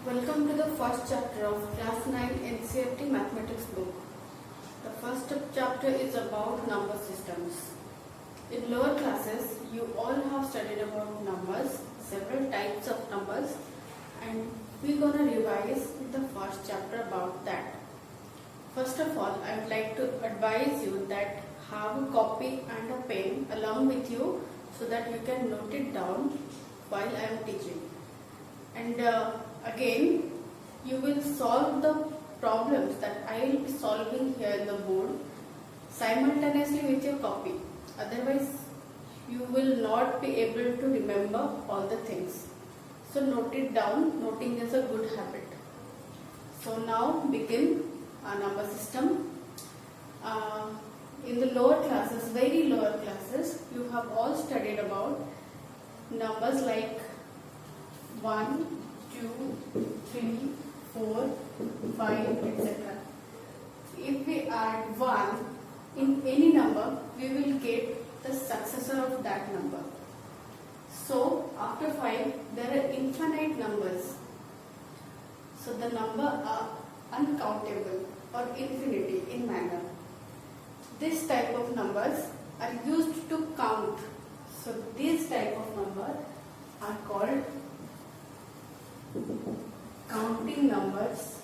Welcome to the first chapter of Class 9 NCERT Mathematics book. The first chapter is about number systems. In lower classes, you all have studied about numbers, several types of numbers, and we're gonna revise the first chapter about that. First of all, I would like to advise you that have a copy and a pen along with you so that you can note it down while I am teaching. And again, you will solve the problems that I will be solving here in the board simultaneously with your copy. Otherwise, you will not be able to remember all the things. So note it down. Noting is a good habit. So now begin our number system. In the lower classes, very lower classes, you have all studied about numbers like 1, 2, 3, 4, 5, etc. If we add 1 in any number, we will get the successor of that number. So after 5, there are infinite numbers. So the number are uncountable or infinity in manner. This type of numbers are used to count. So these type of numbers are called counting numbers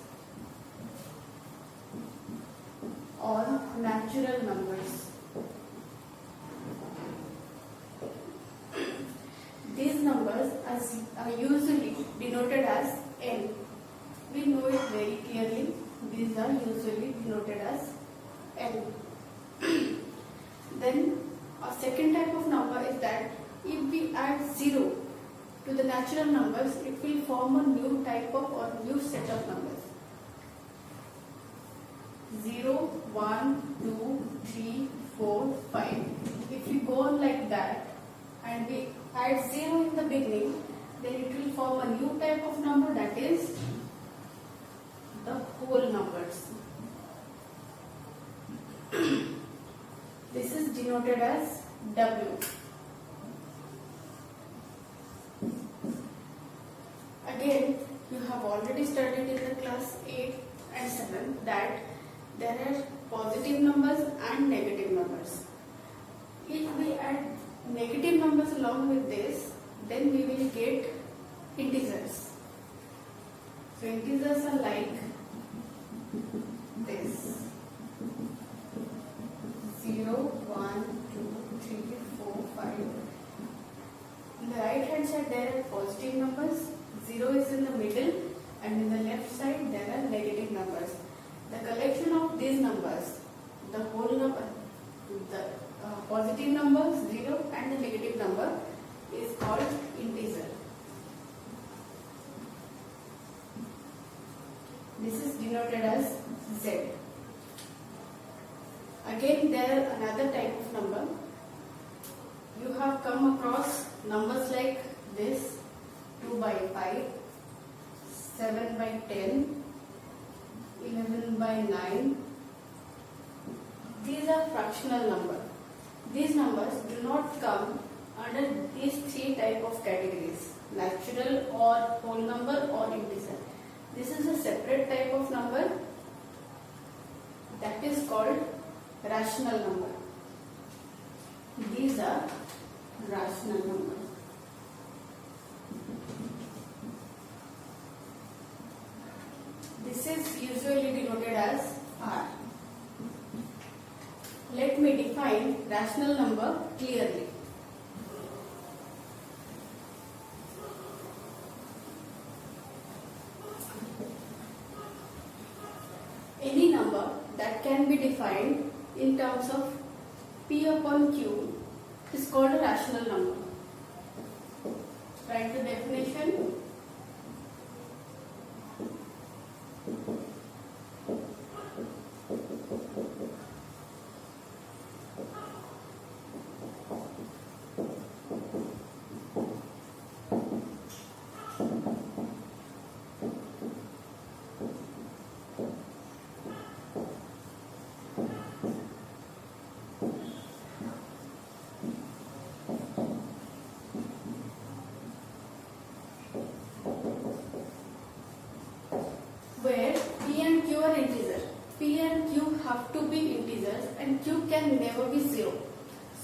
or natural numbers. These numbers are usually denoted as n. We know it very clearly. These are usually denoted as n. Then a second type of number is that if we add 0 to the natural numbers, it will form a new type of or new set of numbers. 0, 1, 2, 3, 4, 5. If we go on like that and we add 0 in the beginning, then it will form a new type of number, that is the whole numbers. This is denoted as W. Again, you have already studied in the class 8 and 7 that there are positive numbers and negative numbers. If we add negative numbers along with this, then we will get integers. So integers are like this: 0, 1, 2, 3, 4, 5. On the right hand side there are positive numbers. 0 is in the middle, and in the left side there are negative numbers. The collection of these numbers, the whole number, the positive numbers 0 and the negative number, is called integer. This is denoted as Z. Again, there are another type of number. You have come across numbers like this: 2 by 5, 7 by 10, 11 by 9. These are fractional numbers. These numbers do not come under these three type of categories: natural or whole number or integer. This is a separate type of number that is called rational number. These are rational numbers. This is usually denoted as R. Let me define rational number clearly. Any number that can be defined in terms of P upon Q is called a rational number. Write the definition. Q are integer. P and Q have to be integers and Q can never be 0.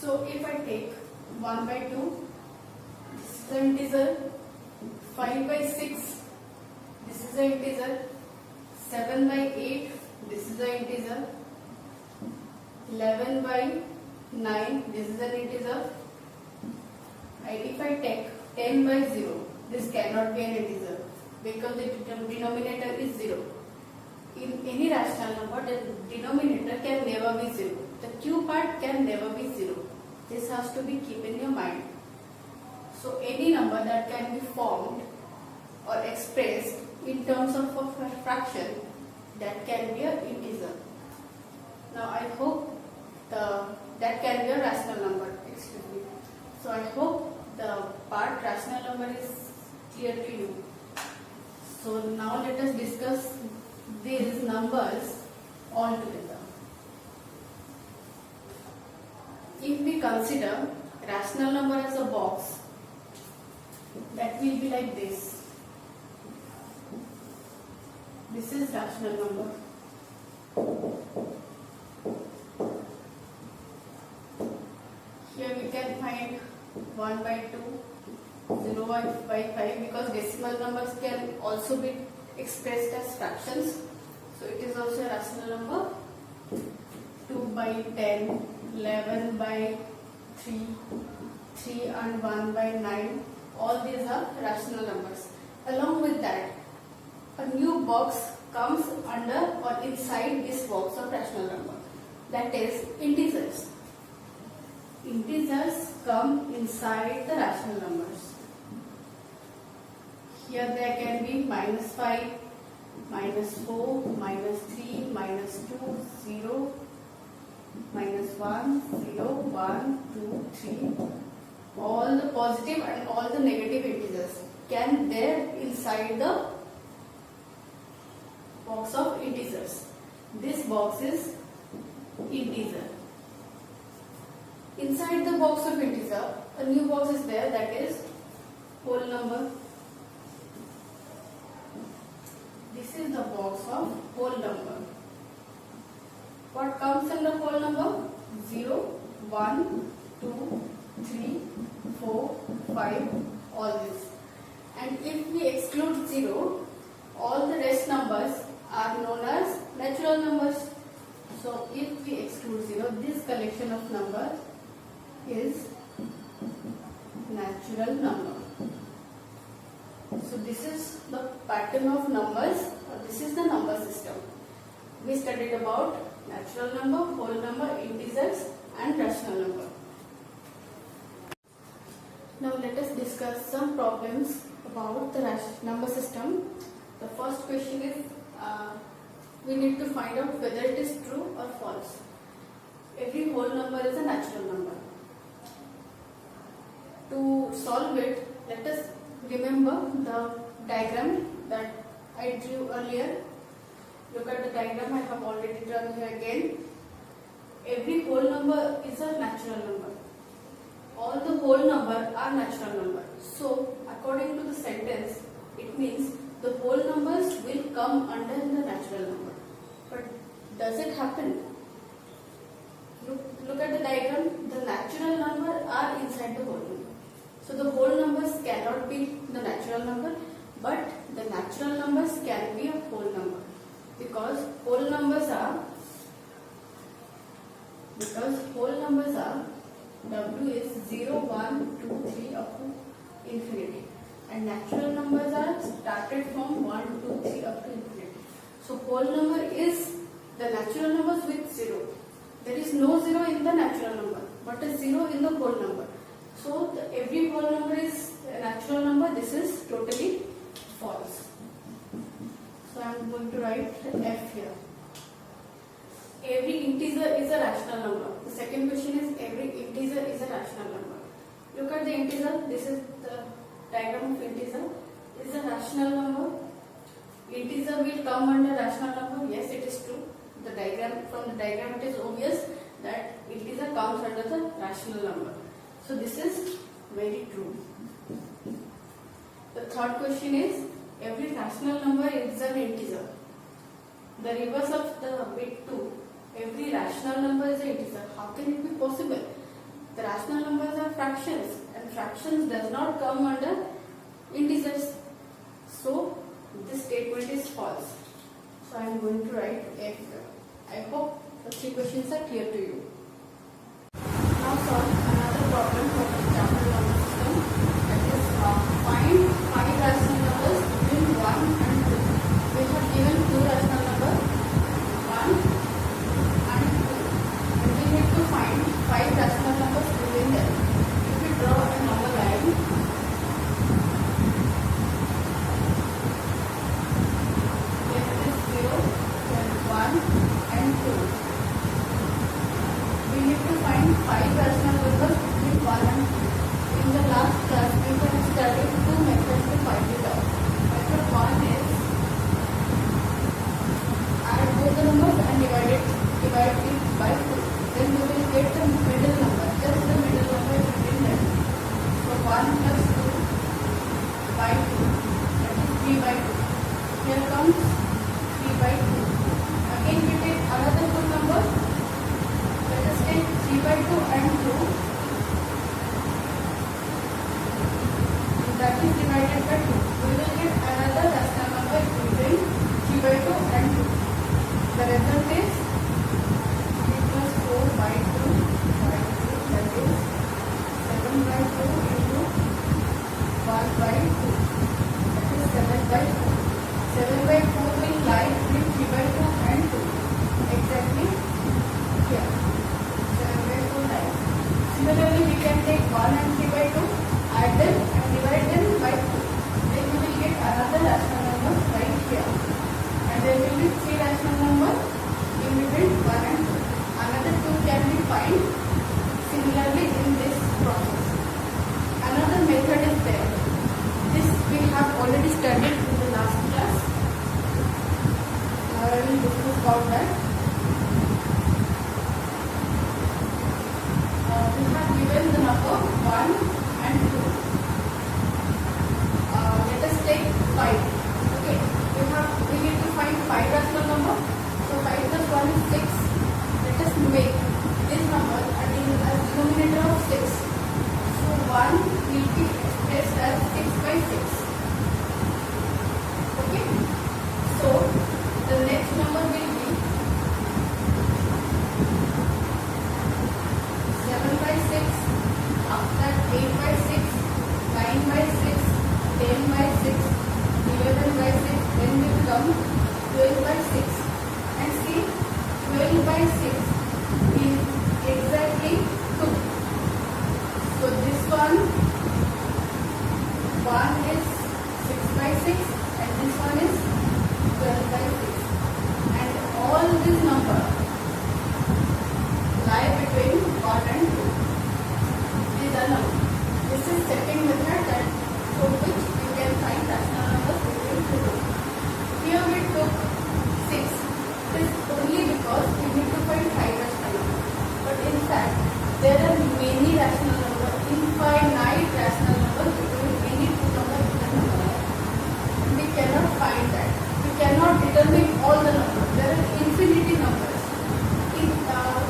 So if I take 1 by 2, this is the integer, 5 by 6, this is the integer, 7 by 8, this is the integer, 11 by 9, this is an integer, and if I take 10 by 0, this cannot be an integer because the denominator is 0. In any rational number, the denominator can never be 0. The Q part can never be 0. This has to be keep in your mind. So any number that can be formed or expressed in terms of a fraction, that can be an integer. Now I hope that can be a rational number. Excuse me. So I hope the part rational number is clear to you. So now let us discuss these numbers all together. If we consider rational number as a box, that will be like this. This is rational number. Here we can find 1 by 2, 0 by 5 because decimal numbers can also be expressed as fractions. So it is also a rational number. 2 by 10, 11 by 3, 3 and 1 by 9. All these are rational numbers. Along with that, a new box comes under or inside this box of rational number. That is integers. Integers come inside the rational numbers. Here there can be -5, -4, -3, -2, 0, -1, 0, 1, 2, 3. All the positive and all the negative integers can there inside the box of integers. This box is integer. Inside the box of integer, a new box is there, that is whole number. This is the box of whole number. What comes in the whole number? 0, 1, 2, 3, 4, 5, all this. And if we exclude 0, all the rest numbers are known as natural numbers. So if we exclude 0, this collection of numbers is natural number. So this is the pattern of numbers, or this is the number system. We studied about natural number, whole number, integers and rational number. Now let us discuss some problems about the number system. The first question is, we need to find out whether it is true or false. Every whole number is a natural number. To solve it, let us remember the diagram that I drew earlier. Look at the diagram I have already drawn here again. Every whole number is a natural number. All the whole number are natural number. So according to the sentence, it means the whole numbers will come under the natural number. But does it happen? Look at the diagram. The natural number are inside the whole number. So the whole numbers cannot be the natural number, but the natural numbers can be a whole number, because whole numbers are W is 0, 1, 2, 3 up to infinity, and natural numbers are started from 1, 2, 3 up to infinity. So whole number is the natural numbers with 0. There is no 0 in the natural number, but a 0 in the whole number. So every whole number is a natural number. This is totally false. So I am going to write F here. Every integer is a rational number. The second question is, every integer is a rational number. Look at the integer. This is the diagram of integer. It is a rational number. Integer will come under rational number. Yes, it is true. From the diagram it is obvious that integer comes under the rational number. So this is very true. The third question is, every rational number is an integer. the reverse of the bit 2. Every rational number is an integer. How can it be possible? The rational numbers are fractions, and fractions does not come under integers. So this statement is false. So I am going to write F. I hope the 3 questions are clear to you. Now solve another problem for the chapter number system. That is find 5 rational numbers between 1 and 2. We have given 2 rational numbers, 1 and 2. And we need to find 5 rational numbers between them. If we draw a number line, left is 0, then 1 and 2. We need to find 5 rational numbers between 1 and 2. In the last class, we have studied 2 methods to find it out. Method 1 is add both the numbers and divide it by 2. Then we will get the middle number, just the middle number between them. So 1 plus 2 by 2, that is 3 by 2. Here comes 3 by 2. Again we take another full number. Let us take 3 by 2 and 2. That is divided by 2. We will get another rational number between 3 by 2 and 2. The result is 3 plus 4 by 2 by 2, that is 7 by 2 into 1 by 2. That is 7 by 4. 7 by 4 will lie between 3 by 2 and 2. Exactly here. 7 by 4 lies. Similarly, we can take 1 and 3 by 2, add them and divide them by 2. Then we will get another rational number right here. And there will be 3 rational numbers in between 1 and 2. Another 2 can be found similarly in this process. Another method is there. This we have already studied in the last class. Now I will discuss about that. We have given the number 1 and 2. Let us take 5. Okay, we need to find 5 rational number. So 5 plus 1 is 6. Let us make this number as denominator of 6. So 1 will be expressed as 6 by 6. Okay, so the next number will be 7 by 6, after 8 by 6, 9 by 6, 10 by 6, 11 by 6, then will come 12 by 6. And see, 12 by 6 is exactly 2. So this one is 6 by 6 and this one is 12 by 6. And all these numbers lie between 1 and 2. These are numbers. This is second method that through which you can find rational numbers between 2. Here we took 6. This is only because we need to find 5 rational numbers. But in fact, there are many rational numbers, infinite rational numbers between any 2 numbers in the number line. We cannot find that. We cannot determine all the numbers. There are infinity numbers.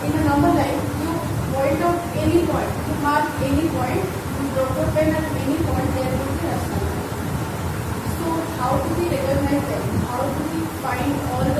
In a number line, you point out any point, you mark any point, you drop a pen at any point, there will be rational numbers. So how do we recognize them? How do we find all the